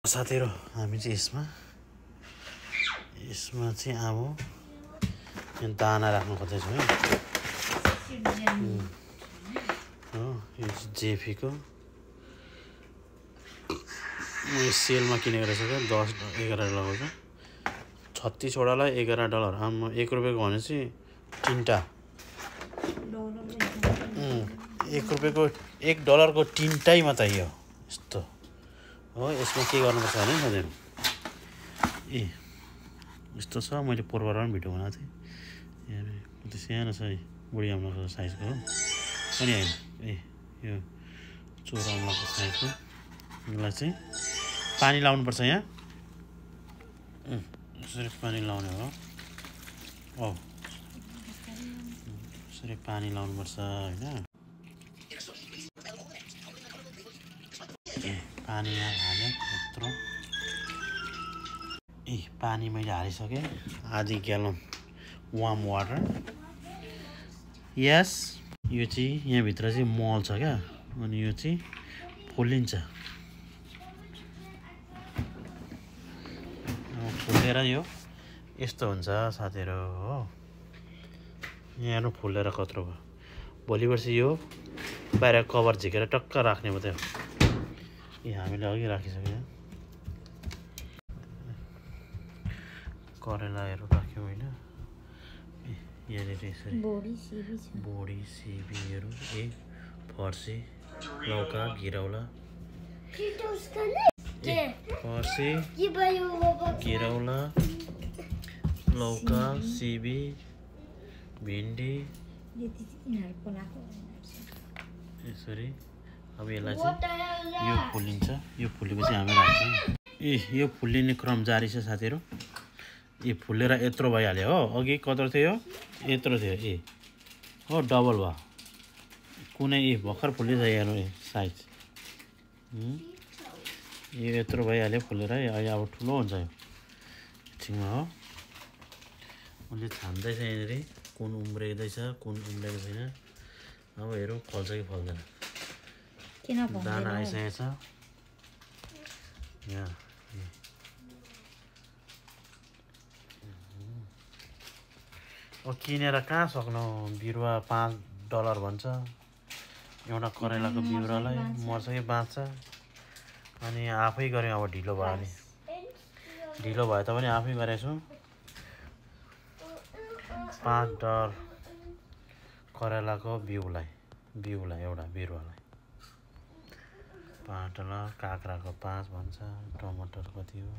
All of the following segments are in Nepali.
साथीहरु हामी चाहिँ यसमा चाहिँ अब दाना राख्नु खोज्दैछौँ है। हो यो चाहिँ जेफीको म सेलमा किनेको रहेछ के 10-11 डलरको छ। 36 वटालाई $11। आम्मा 1 रुपैयाँको भनेपछि तीनटा $1 को तीनटै मात्रै हो यस्तो हो। यसमा के गर्नुपर्छ भने सधैँ यस्तो छ। मैले पोहोरबाट पनि भिडियो बनाएको थिएँ। यहाँ सानो छ बुढी अम्लाको साइजको हो पनि हैन। यो चोर अम्लाको साइजको यसलाई चाहिँ पानी लाउनुपर्छ। यहाँ यसरी पानी लाउने हो। यसरी पानी लाउनुपर्छ हैन। पानी यहाँ हाले यत्रो पानी मैले हालिसकेँ। आधी ग्यालन वार्म वाटर। यस यो चाहिँ यहाँ भित्र चाहिँ मल छ क्या। अनि यो चाहिँ फुलिन्छ। फुलेर यो यस्तो हुन्छ साथीहरु हो। यहाँ फुलेर कत्रो भयो। भोलि पर्सि यो बाहिर कभर झिकेर टक्क राख्ने मात्रै हो। हामीले अघि राखिसक्यो। करेलाहरु राख्यौं हैन। यहाँनिर यसरी बोडी सिबीहरु फर्सी लौका घिरौला फर्सी घिरौला लौका सिबी भिन्डी यसरी अब यसलाई चाहिँ यो फुलिन्छ। यो फुलेपछि हामी राख्छौं। यो फुलिने क्रम जारी छ साथीहरु। यो फुलेर यत्रो भइहाल्यो हो। अघि कत्रो थियो? यत्रो थियो हो डबल भयो। कुनै भर्खर फुलिछ हेर्नु साइज। यो यत्रो भइहाल्यो फुलेर है। अब ठुलो हुन्छ यो छिङमा हो। उले छान्दैछ यहाँनेरि कुन उम्रेदैछ कुन उम्रेको छैन। अब हेरौँ फल्छ कि फल्दैन। दाना आइसकेको छ यहाँ। किनेर कहाँ सक्नु। बिरुवा $5 भन्छ। एउटा करेलाको बिरुवालाई मर्छ कि बाँच्छ। अनि आफै गऱ्यौँ। अब ढिलो भयो नि। ढिलो भयो तापनि आफै गरेछु। $5 करेलाको बिउलाई एउटा बिरुवालाई $5। काँक्राको 5 भन्छ। टमाटर कति हो?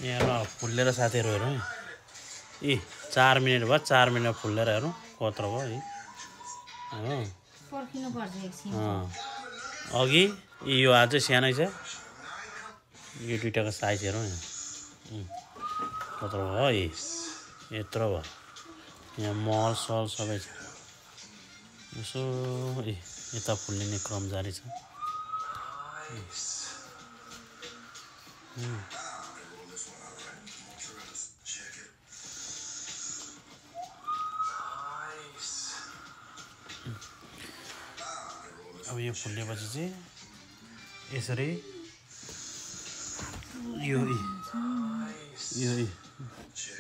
यहाँ फुलेर साथीहरु हेरौँ। 4 मिनेट भयो। 4 मिनेट फुलेर हेरौँ कत्रो भयो हो। पर्खिनु पर्छ एकछिन। अघि यो अझै सानै छ। यो दुईटाको साइज हेरौँ यहाँ। कत्रो भयो यत्रो भयो। यहाँ मल सल सबै छ। यसो यता फुलिने क्रम जारी छ। अब यो फुलेपछि चाहिँ यसरी यो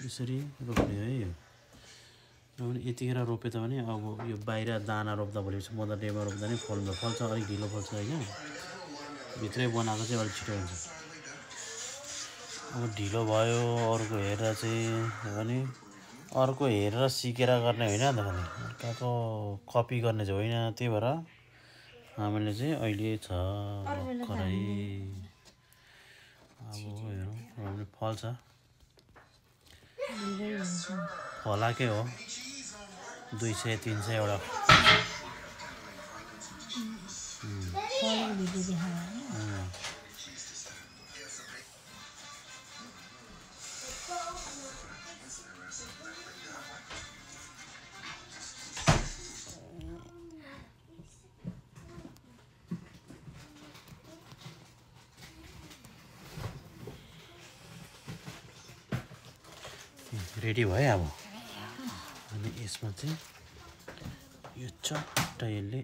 यसरी रोप्ने है। यो यतिखेर रोपे त भने अब यो बाहिर दाना रोप्दा भोलिपछि मदर डेमा रोप्दा नि फल्छ। अलिक ढिलो फल्छ हैन। भित्रै बनाएको चाहिँ अलिक छिटो हुन्छ। अब ढिलो भयो। अर्को हेरेर चाहिँ अनि अर्को हेरेर सिकेर गर्ने होइन त। अर्काको कपी गर्ने चाहिँ होइन। त्यही भएर हामीले चाहिँ अहिले छ भर्खरै अब हेरौँ फल्छ। फलाकै हो 200-300 वटा। रेडी भयो अब अनि यसमा चाहिँ यो चट्ट यसले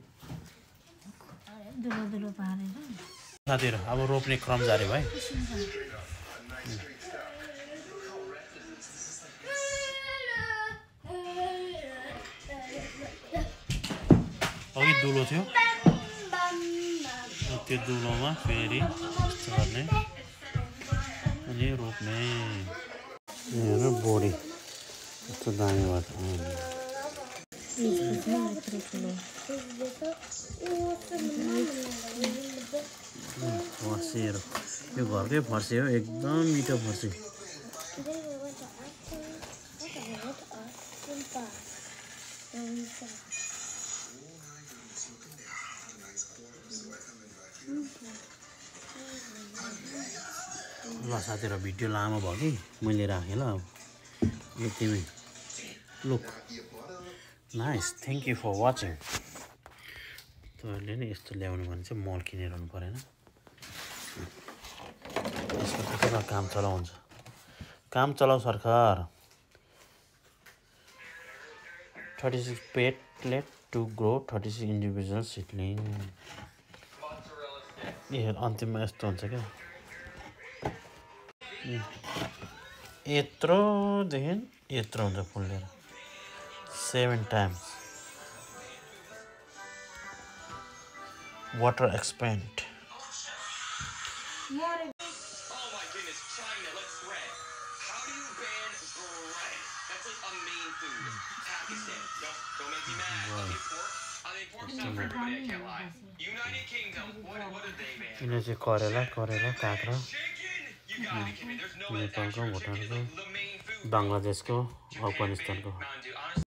दुलो पारेर साथीहरु अब रोप्ने क्रम जारी भयो अघि दुलो थियो त्यो दुलोमा फेरि यस्तो गर्ने अनि रोप्ने हेर्नु बोडी यस्तो दामी भयो फर्सीहरू यो घरकै फर्सी हो एकदम मिठो फर्सी ल साथीहरु भिडियो लामो भयो कि मैले राखेँ ल अब यतिमै look nice thank you for watching तपाईँहरूले नि यस्तो ल्याउनु भने चाहिँ मल किनेर हुनु परेन यसको कतिवटा काम चलाउँछ काम चलाउ सरकार 36 plate to grow 36 individual seedling ए अन्तिममा यस्तो हुन्छ क्या यत्रोदेखि यत्रो हुन्छ फुलेर 7 times water expand यिनीहरू चाहिँ करेला काँक्रा नेपालको भुटानको बङ्गलादेशको अफगानिस्तानको